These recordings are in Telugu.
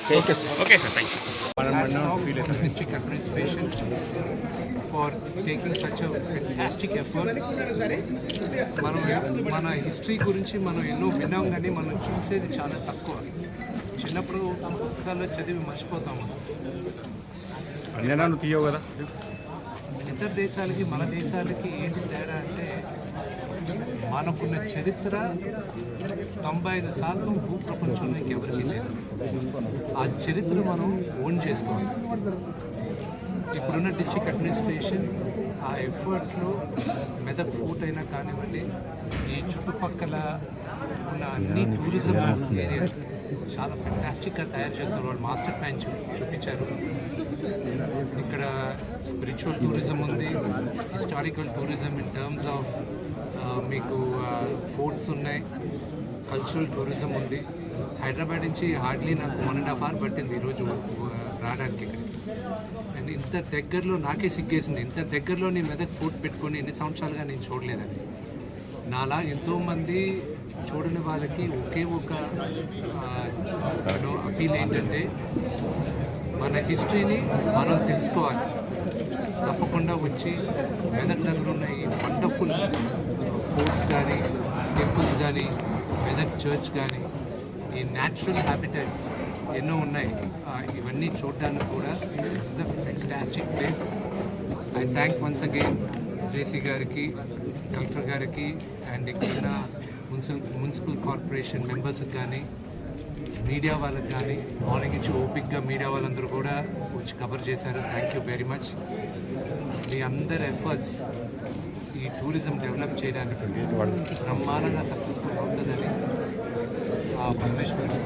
Okay, sir. Okay, sir. Thank you. Hats off to the district administration for taking such a fantastic effort. మన హిస్టరీ గురించి మనం ఎన్నో విన్నాం కానీ మనం చూసేది చాలా తక్కువ. చిన్నప్పుడు పుస్తకాల్లో చదివి మర్చిపోతాము. అన్నేనా తీయవు కదా. ఇతర దేశాలకి మన దేశాలకి ఏంటి తేడా అంటే మనకున్న చరిత్ర 95% భూప్రపంచంలో ఇంకెవరికి లేదు. ఆ చరిత్ర మనం ఓన్ చేసుకోవాలి. ఇప్పుడున్న డిస్ట్రిక్ట్ అడ్మినిస్ట్రేషన్ ఆ ఎఫర్ట్లో మెదక్ ఫోర్ట్ అయినా కానివ్వండి, ఈ చుట్టుపక్కల ఉన్న అన్ని టూరిజం ఏరియాస్ చాలా ఫెంటాస్టిక్గా తయారు చేస్తారు. వాళ్ళు మాస్టర్ ప్లాన్ చూపించారు. ఇక్కడ స్పిరిచువల్ టూరిజం ఉంది, historical tourism in terms of మీకు ఫోర్ట్స్ ఉన్నాయి, కల్చరల్ టూరిజం ఉంది. హైదరాబాద్ నుంచి హార్డ్లీ నాకు 1.5 hours పట్టింది ఈరోజు రావడానికి ఇక్కడికి. అండ్ ఇంత దగ్గరలో నాకే సిగ్గేసింది, ఇంత దగ్గరలో నేను మెదక్ ఫోర్ట్ పెట్టుకొని ఎన్ని సంవత్సరాలుగా నేను చూడలేదని. నాలా ఎంతోమంది చూడని వాళ్ళకి ఒకే ఒక అపీల్ ఏంటంటే మన హిస్టరీని మనం తెలుసుకోవాలి. తప్పకుండా వచ్చి మెదక్ దగ్గర ఉన్న ఈ వండర్ఫుల్ ఫోర్ట్స్ కానీ, టెంపుల్స్ కానీ, మెదక్ చర్చ్ కానీ, ఈ న్యాచురల్ హ్యాబిటట్స్ ఎన్నో ఉన్నాయి. ఇవన్నీ చూడడానికి కూడా it's the fantastic place. I thank once again JC గారికి, కలెక్టర్ గారికి అండ్ ఇక్కడ మున్సిపల్ కార్పొరేషన్ మెంబర్స్కి కానీ, మీడియా వాళ్ళకి కానీ, మార్నింగ్ నుంచి ఓపిక్గా మీడియా వాళ్ళందరూ కూడా వచ్చి కవర్ చేశారు. Thank you very much. మీ అందరి ఎఫర్ట్స్ ఈ టూరిజం డెవలప్ చేయడానికి బ్రహ్మాండంగా సక్సెస్ఫుల్ అవుతుందని ఆ పరమేశ్వరుడు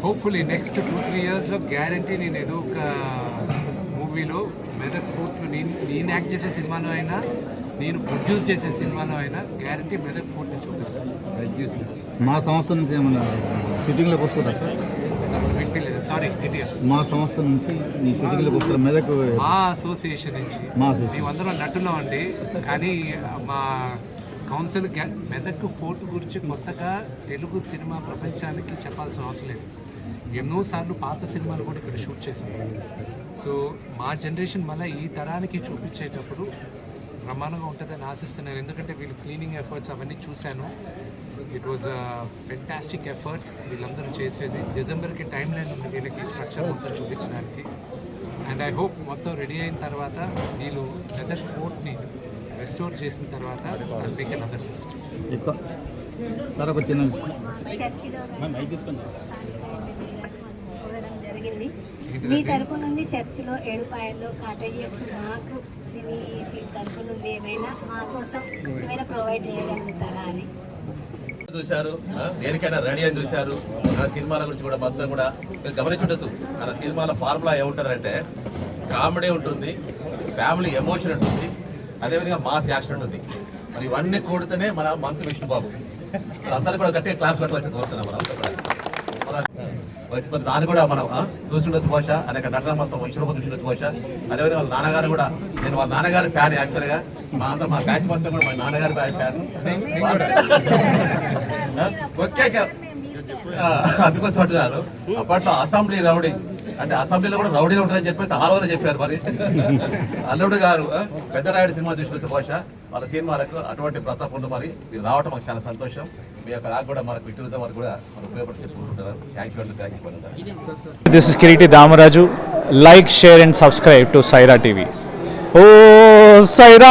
హోప్ఫుల్లీ నెక్స్ట్ 2-3 yearsలో గ్యారంటీ నేను ఏదో ఒక మూవీలో మెదక్ ఫోర్ట్లో నేను యాక్ట్ చేసే సినిమాలో అయినా, నేను ప్రొడ్యూస్ చేసే సినిమాలో అయినా గ్యారంటీ మెదక్ ఫోర్ట్ని చూపిస్తాను. మా సంస్థ నుంచి ఏమన్నా షూటింగ్లోకి వస్తుందా సార్? వినిపించలేదు, సారీ. మా సంస్థ నుంచి మీ షూటింగ్లోకి వస్తారు మెదక్? మా అసోసియేషన్ నుంచి మేమందరం నటున్నాం అండి. కానీ మా కౌన్సిల్ మెదక్ ఫోర్ట్ గురించి కొత్తగా తెలుగు సినిమా ప్రపంచానికి చెప్పాల్సిన అవసరం లేదు. ఎన్నోసార్లు పాత సినిమాలు కూడా ఇక్కడ షూట్ చేశారు. సో మా జనరేషన్ మళ్ళీ ఈ తరానికి చూపించేటప్పుడు బ్రహ్మాండంగా ఉంటుందని ఆశిస్తున్నాను. ఎందుకంటే వీళ్ళు క్లీనింగ్ ఎఫర్ట్స్ అవన్నీ చూశాను. It was a fantastic effort వీళ్ళందరూ చేసేది. డిసెంబర్కి టైం లైన్ ఉంది వీళ్ళకి స్ట్రక్చర్ మొత్తం చూపించడానికి. అండ్ ఐ హోప్ మొత్తం రెడీ అయిన తర్వాత వీళ్ళు మెదక్ ఫోర్ట్ని రెస్టోర్ చేసిన తర్వాత సార్ ఒక చిన్న జరిగింది. మీ తరపు నుండి చర్చిలో ఏడుపాయల్లో కాటేజెస్ మాకు మీ తరపు నుండి ఏమైనా మా కోసం ఏమైనా ప్రొవైడ్ చేయగలుగుతారా అని చూశారు. దేనికైనా రెడీ అని చూశారు. మన సినిమాల గురించి కూడా మొత్తం కూడా మీరు గమనించుండొచ్చు. మన సినిమాల ఫార్ములా ఏముంటుందంటే కామెడీ ఉంటుంది, ఫ్యామిలీ ఎమోషన్ ఉంటుంది, అదేవిధంగా మాస్ యాక్షన్ ఉంటుంది. మరి ఇవన్నీ కూడితేనే మన మంచు విష్ణుబాబు అందరూ కూడా గట్టిగా క్లాస్ పెట్టాల్సి కోరుతున్నాం. మనం దాన్ని కూడా మనం చూస్తుండొచ్చు బహుశా అనేక నటన మొత్తం విష్ణుబాబు చూస్తుండొచ్చు బహుశా. అదేవిధంగా వాళ్ళ నాన్నగారు కూడా, నేను వాళ్ళ నాన్నగారి ఫ్యాన్ యాక్చువల్గా. మా అందరూ మా బ్యాచ్ మొత్తం కూడా మా నాన్నగారి ఫ్యాన్. ఓకే, అందుకోసం అంటున్నారు. అప్పట్లో అసెంబ్లీ రౌడీ అంటే అసెంబ్లీలో కూడా రౌడీలు ఉంటారని చెప్పేసి ఆలోచన చెప్పారు. మరి అల్లుడు గారు పెద్దరాయుడు సినిమా చూసి బహుశా వాళ్ళ సినిమాలకు అటువంటి ప్రతాపం ఉంది. మరి మీరు రావటం మాకు చాలా సంతోషం. మీ యొక్క రాక కూడా మనకు ఇటు వరకు కూడా మనకు ఉపయోగపడి చెప్పుకుంటున్నారు. Thank you. This is Kiriti Damaraju. Like, share and subscribe to Saira TV. Oh, Saira!